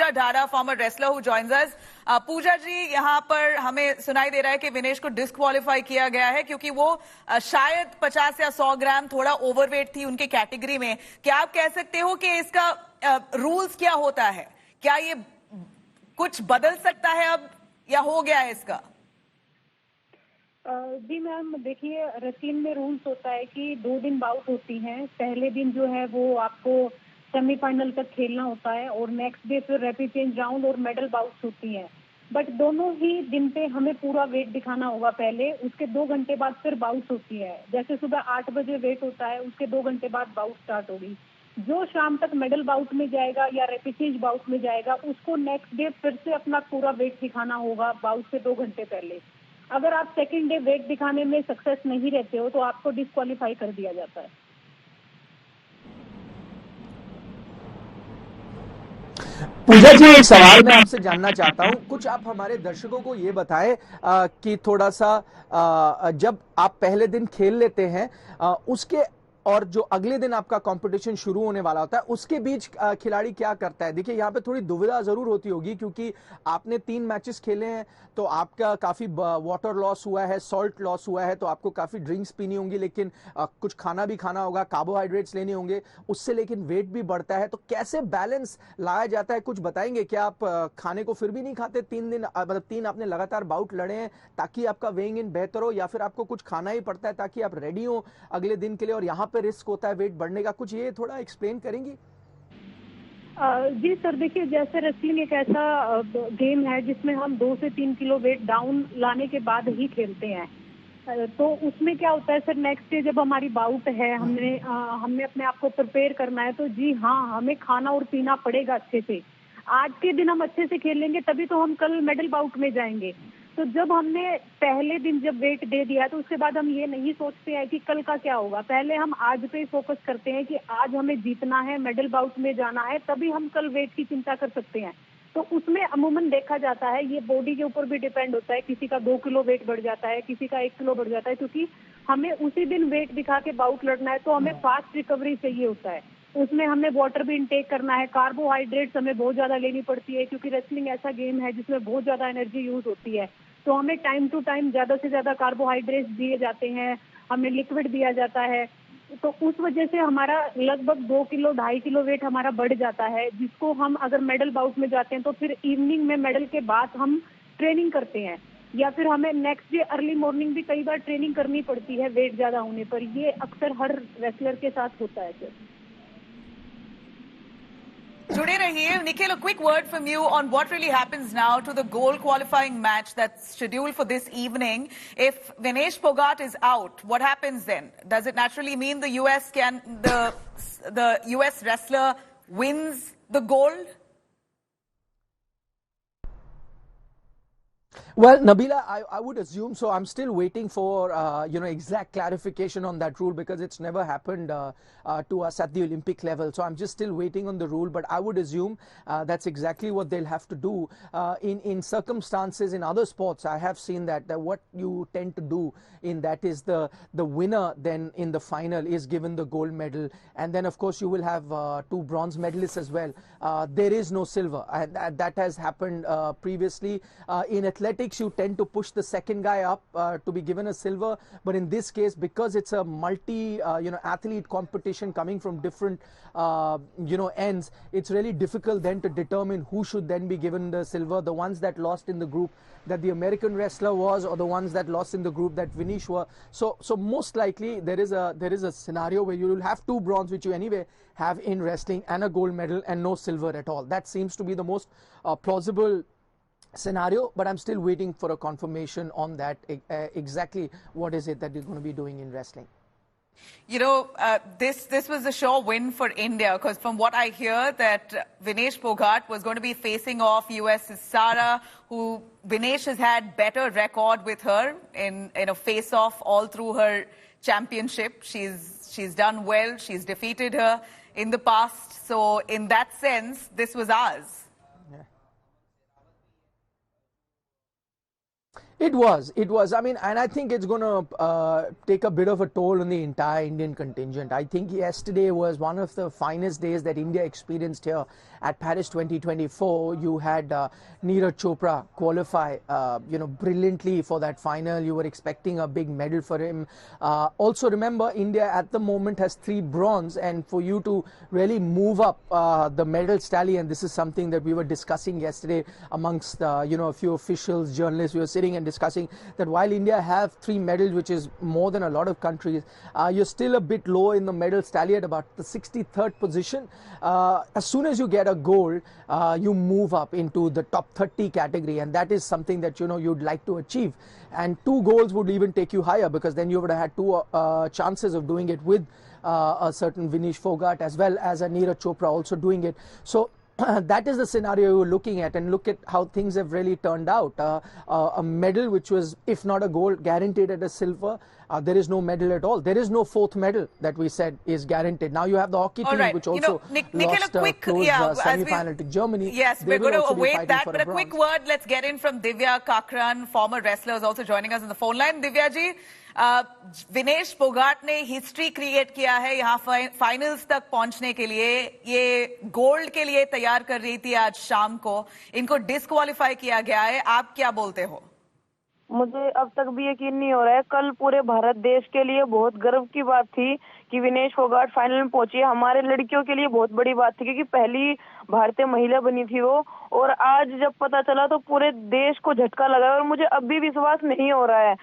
Pooja Dhara, former wrestler who joins us. Pooja जी, यहाँ पर हमें सुनाई दे रहा है कि विनेश को डिस्क्वालीफाई किया गया है क्योंकि वो शायद 50 या 100 ग्राम थोड़ा ओवरवेट थी उनके कैटेगरी में. क्या आप कह सकते हो कि इसका रूल्स क्या होता है? क्या ये कुछ बदल सकता है अब या हो गया है इसका? जी मैम, देखिए रेसलिंग में रूल्स होता है कि 2 दिन बाउट होती हैं. पहले दिन जो है वो आपको सेमीफाइनल तक खेलना होता है और नेक्स्ट डे फिर रैपिड चेंज राउंड और मेडल बाउट्स होती हैं. बट दोनों ही दिन पे हमें पूरा वेट दिखाना होगा पहले, उसके 2 घंटे बाद फिर बाउट्स होती है. जैसे सुबह 8 बजे वेट होता है, उसके 2 घंटे बाद बाउट स्टार्ट होगी. जो शाम तक मेडल बाउट में जाएगा या रैपिड चेंज बाउट में जाएगा उसको नेक्स्ट डे फिर से अपना पूरा वेट दिखाना होगा बाउट से 2 घंटे पहले. अगर आप सेकंड डे वेट दिखाने में सक्सेस नहीं रहते हो तो आपको डिस्क्वालीफाई कर दिया जाता है. पूजा जी, एक सवाल मैं आपसे जानना चाहता हूं. कुछ आप हमारे दर्शकों को ये बताएं कि थोड़ा सा जब आप पहले दिन खेल लेते हैं उसके और जो अगले दिन आपका कंपटीशन शुरू होने वाला होता है उसके बीच खिलाड़ी क्या करता है? देखिए, यहाँ पे थोड़ी दुविधा जरूर होती होगी क्योंकि आपने 3 मैचेस खेले हैं तो आपका काफी वाटर लॉस हुआ है, सॉल्ट लॉस हुआ है, तो आपको काफी ड्रिंक्स पीनी होंगी, लेकिन कुछ खाना भी खाना होगा, कार्बोहाइड्रेट्स लेने होंगे, उससे लेकिन वेट भी बढ़ता है. तो कैसे बैलेंस लाया जाता है, कुछ बताएंगे? क्या आप खाने को फिर भी नहीं खाते 3 दिन, मतलब 3 आपने लगातार बाउट लड़े हैं ताकि आपका वेइंग इन बेहतर हो, या फिर आपको कुछ खाना ही पड़ता है ताकि आप रेडी हो अगले दिन के लिए और यहाँ पे रिस्क होता है वेट बढ़ने का? कुछ ये थोड़ा एक्सप्लेन करेंगी? जी सर, देखिए जैसे रेसलिंग एक ऐसा गेम है जिसमें हम 2 से 3 किलो वेट डाउन लाने के बाद ही खेलते हैं. तो उसमें क्या होता है सर, नेक्स्ट डे जब हमारी बाउट है, हमने अपने आप को प्रिपेयर करना है, तो जी हाँ, हमें खाना और पीना पड़ेगा अच्छे से. आज के दिन हम अच्छे से खेल लेंगे तभी तो हम कल मेडल बाउट में जाएंगे. तो जब हमने पहले दिन जब वेट दे दिया तो उसके बाद हम ये नहीं सोचते हैं कि कल का क्या होगा. पहले हम आज पे फोकस करते हैं कि आज हमें जीतना है, मेडल बाउट में जाना है, तभी हम कल वेट की चिंता कर सकते हैं. तो उसमें अमूमन देखा जाता है, ये बॉडी के ऊपर भी डिपेंड होता है, किसी का 2 किलो वेट बढ़ जाता है, किसी का 1 किलो बढ़ जाता है, क्योंकि हमें उसी दिन वेट दिखा के बाउट लड़ना है. तो हमें फास्ट रिकवरी चाहिए होता है. उसमें हमें वाटर भी इंटेक करना है, कार्बोहाइड्रेट्स हमें बहुत ज्यादा लेनी पड़ती है क्योंकि रेसलिंग ऐसा गेम है जिसमें बहुत ज्यादा एनर्जी यूज होती है. तो हमें टाइम टू टाइम ज्यादा से ज्यादा कार्बोहाइड्रेट्स दिए जाते हैं, हमें लिक्विड दिया जाता है. तो उस वजह से हमारा लगभग 2 किलो 2.5 किलो वेट हमारा बढ़ जाता है, जिसको हम अगर मेडल बाउट में जाते हैं तो फिर इवनिंग में मेडल के बाद हम ट्रेनिंग करते हैं, या फिर हमें नेक्स्ट डे अर्ली मॉर्निंग भी कई बार ट्रेनिंग करनी पड़ती है वेट ज्यादा होने पर. ये अक्सर हर रेसलर के साथ होता है सर. जुड़े रहिए. Nikhil, a quick word from you on what really happens now to the gold qualifying match that's scheduled for this evening. If Vinesh Phogat is out, what happens then? Does it naturally mean the US wrestler wins the gold? Well, Nabila, I would assume so. I'm still waiting for exact clarification on that rule because it's never happened to us at the Olympic level. So I'm just still waiting on the rule, but I would assume that's exactly what they'll have to do. In circumstances in other sports, I have seen that what you tend to do in that is the winner then in the final is given the gold medal, and then of course you will have 2 bronze medalists as well. There is no silver, and that has happened previously. In athletics, you tend to push the second guy up to be given a silver, but in this case, because it's a multi athlete competition coming from different ends, it's really difficult then to determine who should then be given the silver. The ones that lost in the group that the American wrestler was, or the ones that lost in the group that Vinesh were. So most likely there is a scenario where you will have 2 bronze, which you anyway have in wrestling, and a gold medal and no silver at all. That seems to be the most plausible scenario, but I'm still waiting for a confirmation on that. Exactly what is it that you're going to be doing in wrestling? This was a sure win for India, because from what I hear that Vinesh Phogat was going to be facing off US's Sara, who Vinesh has had better record with her in a face-off all through her championship. She's done well. She's defeated her in the past. So in that sense, this was ours. It was. I mean, and I think it's going to take a bit of a toll on the entire Indian contingent. I think yesterday was one of the finest days that India experienced here at Paris 2024. You had Neeraj Chopra qualify, brilliantly for that final. You were expecting a big medal for him. Also, remember, India at the moment has 3 bronze, and for you to really move up the medal tally, and this is something that we were discussing yesterday amongst a few officials, journalists. We were sitting and discussing that while India have 3 medals, which is more than a lot of countries, you're still a bit low in the medal tally at about the 63rd position. As soon as you get a gold, you move up into the top 30 category, and that is something that you'd like to achieve. And 2 golds would even take you higher, because then you would have had 2 chances of doing it with a certain Vinesh Fogart as well as a Neeraj Chopra also doing it. So that is the scenario we're looking at, and look at how things have really turned out. A medal which was, if not a gold, guaranteed at a silver. There is no medal at all. There is no 4th medal that we said is guaranteed. Now you have the hockey team, which also lost a close semi-final to Germany. Yes, we're going to await that. But a quick word, let's get in from Divya Kakran, former wrestler, is also joining us on the phone line. Divya ji, Vinesh Phogat ने history create किया है यहाँ finals तक पहुंचने के लिए. ये gold के लिए तैयार कर रही थी आज शाम को, इनको डिस्क्वालीफाई किया गया है. आप क्या बोलते हो? मुझे अब तक भी यकीन नहीं हो रहा है. कल पूरे भारत देश के लिए बहुत गर्व की बात थी कि विनेश फोगाट फाइनल में पहुंची है. हमारे लड़कियों के लिए बहुत बड़ी बात थी, क्योंकि पहली भारतीय महिला बनी थी वो. और आज जब पता चला तो पूरे देश को झटका लगा, और मुझे अब भी विश्वास नहीं हो रहा है.